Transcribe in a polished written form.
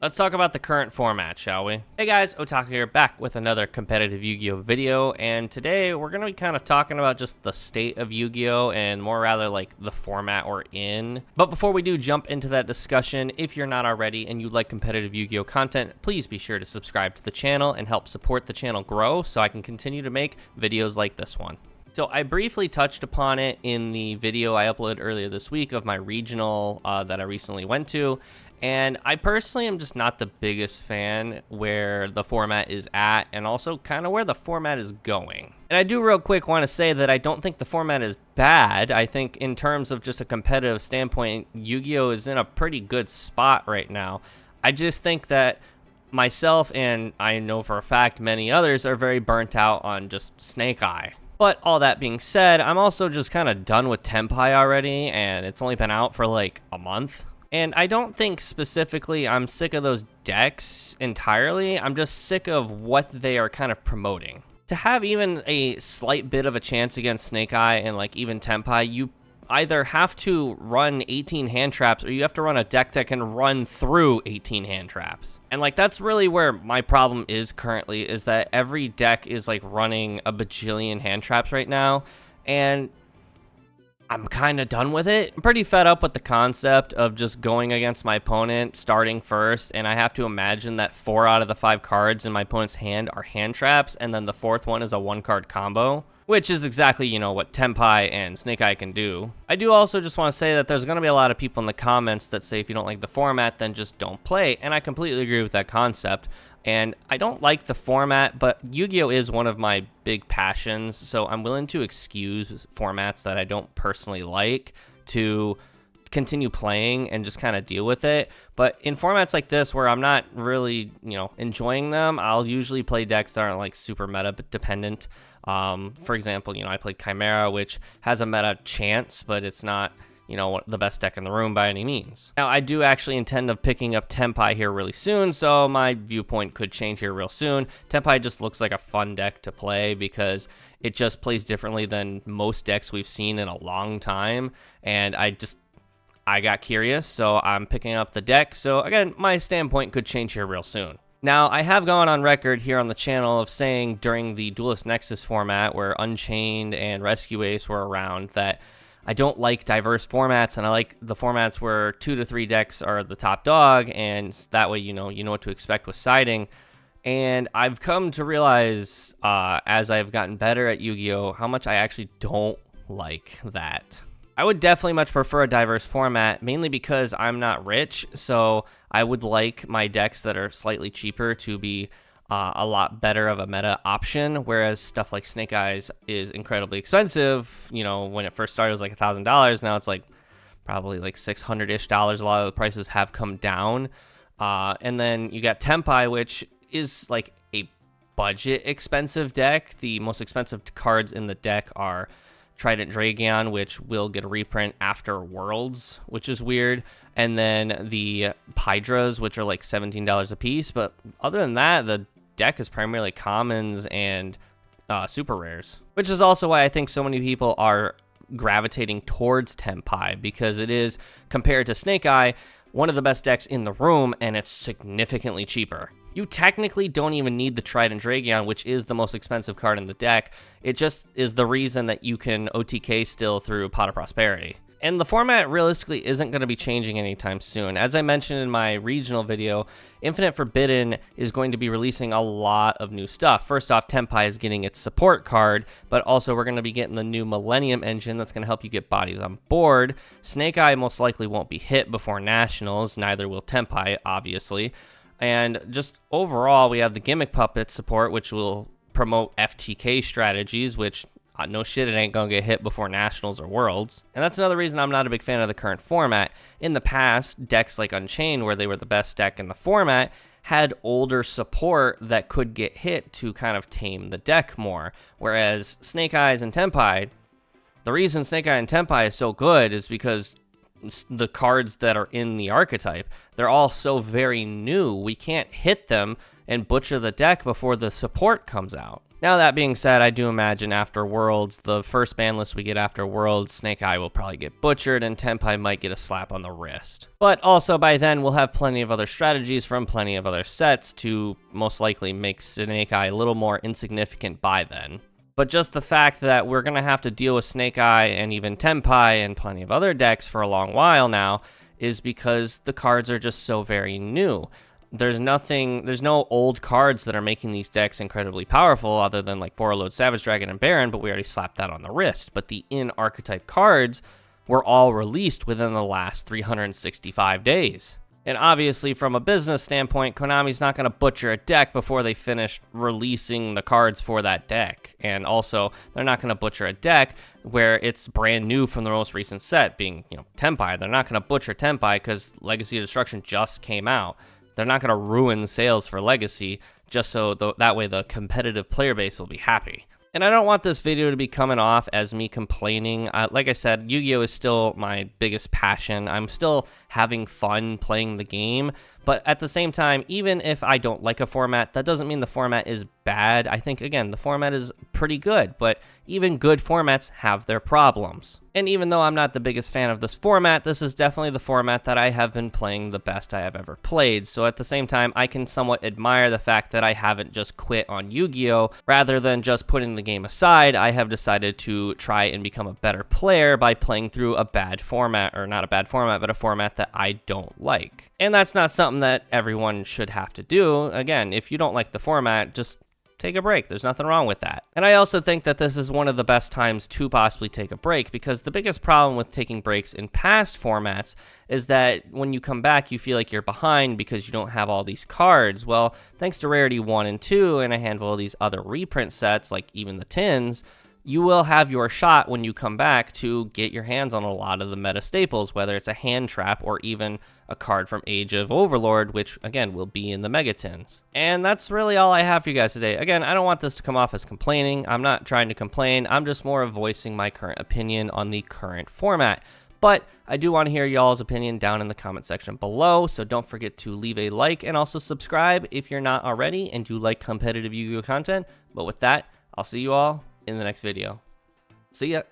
Let's talk about the current format, shall we? Hey guys, Otaku here, back with another competitive Yu-Gi-Oh video, and today we're going to be kind of talking about just the state of Yu-Gi-Oh, and more rather like the format we're in. But before we do jump into that discussion, if you're not already and you like competitive Yu-Gi-Oh content, please be sure to subscribe to the channel and help support the channel grow so I can continue to make videos like this one. So I briefly touched upon it in the video I uploaded earlier this week of my regional that I recently went to. And I personally am just not the biggest fan where the format is at and also kind of where the format is going. And I do real quick want to say that I don't think the format is bad. I think in terms of just a competitive standpoint, Yu-Gi-Oh is in a pretty good spot right now. I just think that myself and I know for a fact many others are very burnt out on just Snake Eye. But all that being said, I'm also just kind of done with Tenpai already, and it's only been out for like a month. And I don't think specifically I'm sick of those decks entirely. I'm just sick of what they are kind of promoting. To have even a slight bit of a chance against Snake Eye and like even Tenpai, you either have to run 18 hand traps or you have to run a deck that can run through 18 hand traps. And like that's really where my problem is currently, is that every deck is like running a bajillion hand traps right now. And I'm kind of done with it. I'm pretty fed up with the concept of just going against my opponent, starting first, and I have to imagine that 4 out of the 5 cards in my opponent's hand are hand traps, and then the 4th one is a 1-card combo, which is exactly, you know, what Tenpai and Snake Eye can do. I do also just want to say that there's going to be a lot of people in the comments that say if you don't like the format, then just don't play, and I completely agree with that concept. And I don't like the format, but Yu-Gi-Oh is one of my big passions, so I'm willing to excuse formats that I don't personally like to continue playing and just kind of deal with it. But in formats like this where I'm not really, you know, enjoying them, I'll usually play decks that aren't like super meta dependent. For example, you know, I played Chimera, which has a meta chance, but it's not, you know, the best deck in the room by any means. Now, I do actually intend of picking up Tenpai here really soon, so my viewpoint could change here real soon. Tenpai just looks like a fun deck to play because it just plays differently than most decks we've seen in a long time, and I got curious, so I'm picking up the deck. So again, my standpoint could change here real soon. Now, I have gone on record here on the channel of saying during the Duelist Nexus format where Unchained and Rescue Ace were around that I don't like diverse formats, and I like the formats where 2 to 3 decks are the top dog, and that way you know what to expect with siding. And I've come to realize as I've gotten better at Yu-Gi-Oh how much I actually don't like that. I would definitely much prefer a diverse format, mainly because I'm not rich, so I would like my decks that are slightly cheaper to be a lot better of a meta option, whereas stuff like Snake Eyes is incredibly expensive. You know, when it first started, it was like $1,000. Now it's like probably like $600-ish. A lot of the prices have come down. And then you got Tenpai, which is like a budget expensive deck. The most expensive cards in the deck are Trident Dragon, which will get a reprint after Worlds, which is weird, and then the Hydras, which are like $17 a piece. But other than that, the deck is primarily commons and super rares, which is also why I think so many people are gravitating towards Tenpai, because it is, compared to Snake Eye, one of the best decks in the room, and it's significantly cheaper. You technically don't even need the Trident Dragon, which is the most expensive card in the deck. It just is the reason that you can OTK still through Pot of Prosperity. And the format realistically isn't going to be changing anytime soon. As I mentioned in my regional video, Infinite Forbidden is going to be releasing a lot of new stuff. First off, Tenpai is getting its support card, but also we're going to be getting the new Millennium engine that's going to help you get bodies on board. Snake Eye most likely won't be hit before Nationals, neither will Tenpai, obviously. And just overall, we have the Gimmick Puppet support, which will promote FTK strategies, which no shit, it ain't gonna get hit before Nationals or Worlds. And that's another reason I'm not a big fan of the current format. In the past, decks like Unchained, where they were the best deck in the format, had older support that could get hit to kind of tame the deck more. Whereas Snake Eyes and Tenpai, the reason Snake Eye and Tenpai is so good is because the cards that are in the archetype, they're all so very new. We can't hit them and butcher the deck before the support comes out. Now that being said, I do imagine after Worlds, the first ban list we get after Worlds, Snake Eye will probably get butchered and Tenpai might get a slap on the wrist. But also by then, we'll have plenty of other strategies from plenty of other sets to most likely make Snake Eye a little more insignificant by then. But just the fact that we're going to have to deal with Snake Eye and even Tenpai and plenty of other decks for a long while now is because the cards are just so very new. There's no old cards that are making these decks incredibly powerful other than like Borreload, Savage Dragon, and Baron, but we already slapped that on the wrist. But the in-archetype cards were all released within the last 365 days. And obviously, from a business standpoint, Konami's not going to butcher a deck before they finish releasing the cards for that deck. And also, they're not going to butcher a deck where it's brand new from the most recent set, being, Tenpai. They're not going to butcher Tenpai because Legacy of Destruction just came out. They're not going to ruin sales for Legacy just so that way the competitive player base will be happy. And I don't want this video to be coming off as me complaining. Like I said, Yu-Gi-Oh! Is still my biggest passion. I'm still having fun playing the game. But at the same time, even if I don't like a format, that doesn't mean the format is bad. I think, again, the format is pretty good. But even good formats have their problems. And even though I'm not the biggest fan of this format, this is definitely the format that I have been playing the best I have ever played. So at the same time, I can somewhat admire the fact that I haven't just quit on Yu-Gi-Oh! Rather than just putting the game aside, I have decided to try and become a better player by playing through a bad format, or not a bad format, but a format that I don't like. And that's not something that everyone should have to do. Again, if you don't like the format, just take a break. There's nothing wrong with that. And I also think that this is one of the best times to possibly take a break, because the biggest problem with taking breaks in past formats is that when you come back, you feel like you're behind because you don't have all these cards. Well, thanks to Rarity 1 and 2 and a handful of these other reprint sets, like even the tins, you will have your shot when you come back to get your hands on a lot of the meta staples, whether it's a hand trap or even a card from Age of Overlord, which, again, will be in the Megatins. And that's really all I have for you guys today. Again, I don't want this to come off as complaining. I'm not trying to complain. I'm just more of voicing my current opinion on the current format. But I do want to hear y'all's opinion down in the comment section below, so don't forget to leave a like and also subscribe if you're not already and you like competitive Yu-Gi-Oh! Content. But with that, I'll see you all in the next video. See ya.